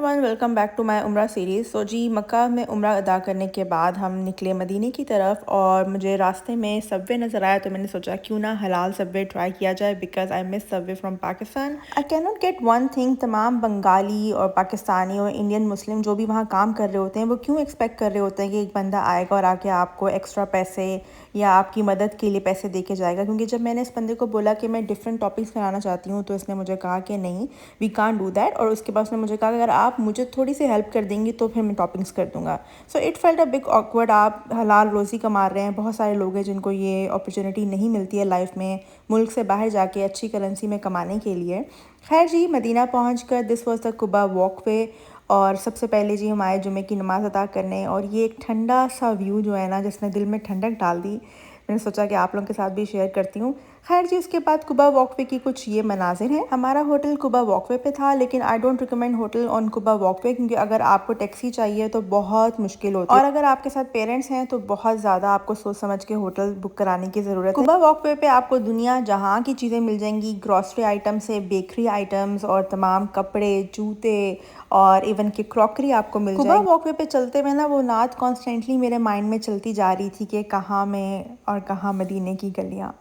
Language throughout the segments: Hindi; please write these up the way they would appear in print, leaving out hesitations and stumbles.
Everyone, welcome back to my Umrah series. जी मक्का में उम्रा अदा करने के बाद हम निकले मदीने की तरफ और मुझे रास्ते में सबवे नज़र आया, तो मैंने सोचा क्यों ना हलाल सबवे ट्राई किया जाए because I miss Subway from Pakistan. I can not get one thing, तमाम बंगाली और पाकिस्तानी और इंडियन मुस्लिम जो भी वहाँ काम कर रहे होते हैं वो क्यों एक्सपेक्ट कर रहे होते हैं कि एक बंदा आएगा और आके आपको एक्स्ट्रा पैसे या आपकी मदद के लिए पैसे दे के जाएगा। क्योंकि जब मैंने इस बंदे को बोला कि मैं डिफरेंट टॉपिक्स कराना चाहती हूँ तो इसने मुझे कहा कि नहीं, वी कांट डू दैट। और उसके बाद उसने मुझे कहा कि अगर आप मुझे थोड़ी सी हेल्प कर देंगी तो फिर मैं टॉपिंग्स कर दूंगा। So it felt a big awkward. आप हलाल रोज़ी कमा रहे हैं, बहुत सारे लोग हैं जिनको ये अपॉर्चुनिटी नहीं मिलती है लाइफ में मुल्क से बाहर जाके अच्छी करेंसी में कमाने के लिए। खैर जी, मदीना पहुँच कर this was the Quba walkway. और सबसे पहले जी हम आए जुमे की नमाज़ अदा करने, और ये एक ठंडा सा व्यू जो है ना, जिसने दिल में ठंडक डाल दी, मैंने सोचा कि आप लोगों के साथ भी शेयर करती हूँ। खैर जी, उसके बाद कुबा वॉकवे की कुछ ये मनाजिर हैं। हमारा होटल कुबा वॉकवे पे था, लेकिन I don't recommend hotel on Quba walkway, क्योंकि अगर आपको टैक्सी चाहिए तो बहुत मुश्किल होती है, और अगर आपके साथ पेरेंट्स हैं तो बहुत ज़्यादा आपको सोच समझ के होटल बुक कराने की ज़रूरत है। कुबा वॉकवे पे आपको दुनिया जहाँ की चीज़ें मिल जाएंगी, ग्रॉसरी आइटम से बेकरी आइटम्स और तमाम कपड़े, जूते और इवन की क्रॉकरी आपको मिल जाएगी। कुबा वॉकवे पे चलते हुए ना वो नात कॉन्स्टेंटली मेरे माइंड में चलती जा रही थी कि कहाँ में और कहाँ मदीने की गलियाँ।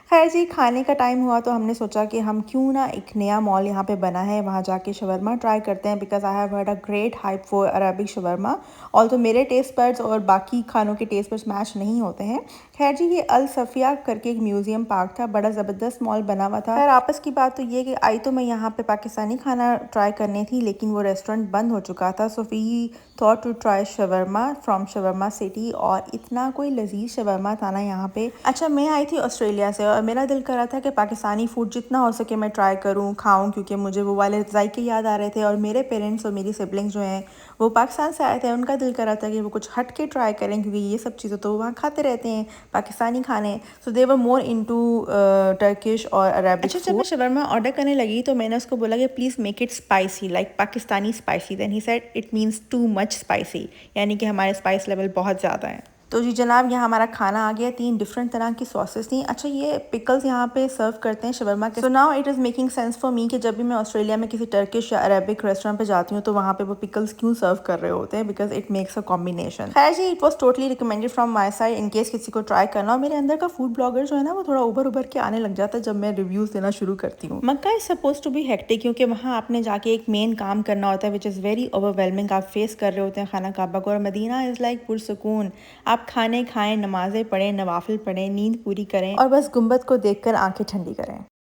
खैर जी, खाने का टाइम हुआ तो हमने सोचा कि हम क्यों ना, एक नया मॉल यहाँ पे बना है, वहाँ जाके शवरमा ट्राई करते हैं, because I have heard a great hype for Arabic shawarma. All तो मेरे टेस्ट बड्स और बाकी खानों के टेस्ट बड्स मैच नहीं होते हैं। खैर जी, ये अल सफ़िया करके एक म्यूज़ियम पार्क था, बड़ा ज़बरदस्त मॉल बना हुआ था। खैर आपस की बात तो ये कि आई तो मैं यहाँ पे पाकिस्तानी खाना ट्राई करनी थी, लेकिन वो रेस्टोरेंट बंद हो चुका था। So we thought to try shawarma from Shawarma City, और इतना कोई लजीज शवरमा था ना यहाँ पे। अच्छा, मैं आई थी ऑस्ट्रेलिया से और मेरा दिल कर रहा था कि पाकिस्तानी फूड जितना हो सके मैं ट्राई करूँ, खाऊँ, क्योंकि मुझे वो वाले जायके याद आ रहे थे। और मेरे पेरेंट्स और मेरी सिबलिंग्स जो हैं वो पाकिस्तान से आए थे, उनका दिल कर रहा था कि वो कुछ हट के ट्राई करें, क्योंकि ये सब चीज़ें तो वहाँ खाते रहते हैं पाकिस्तानी खाने। सो दे वर मोर इनटू टर्किश और अरबिक। अच्छा, जब मैं शवरमा ऑर्डर करने लगी तो मैंने उसको बोला कि please make it spicy, like Pakistani spicy. Then he said it means too much spicy, यानी कि हमारे स्पाइस लेवल बहुत ज़्यादा है। तो जी जनाब, यहाँ हमारा खाना आ गया। 3 डिफरेंट तरह की सॉसेस थी। अच्छा, ये पिकल्स यहाँ पे सर्व करते हैं शवरमा के। So now it is making sense for me कि जब भी मैं ऑस्ट्रेलिया में किसी टर्किश या अरेबिक रेस्टोरेंट पे जाती हूँ तो वहाँ पे वो पिकल्स क्यों सर्व कर रहे होते हैं, because it makes a combination. खैर जी, it was totally recommended from my side in case किसी को ट्राई करना हो। मेरे अंदर का फूड ब्लॉगर जो है ना वो थोड़ा उभर उभर के आने लग जाता है जब मैं रिव्यूज़ देना शुरू करती हूँ। Makkah is suppose to be hectic, क्योंकि वहाँ आपने जाके एक मेन काम करना होता है विच इज़ वेरी ओवरवेलमिंग। आप फेस कर रहे होते हैं खाना काबा को। और मदीना इज़ लाइक पुरसुकून। आप खाने खाएं, नमाज़ें पढ़ें, नवाफिल पढ़ें, नींद पूरी करें और बस गुंबद को देखकर आंखें ठंडी करें।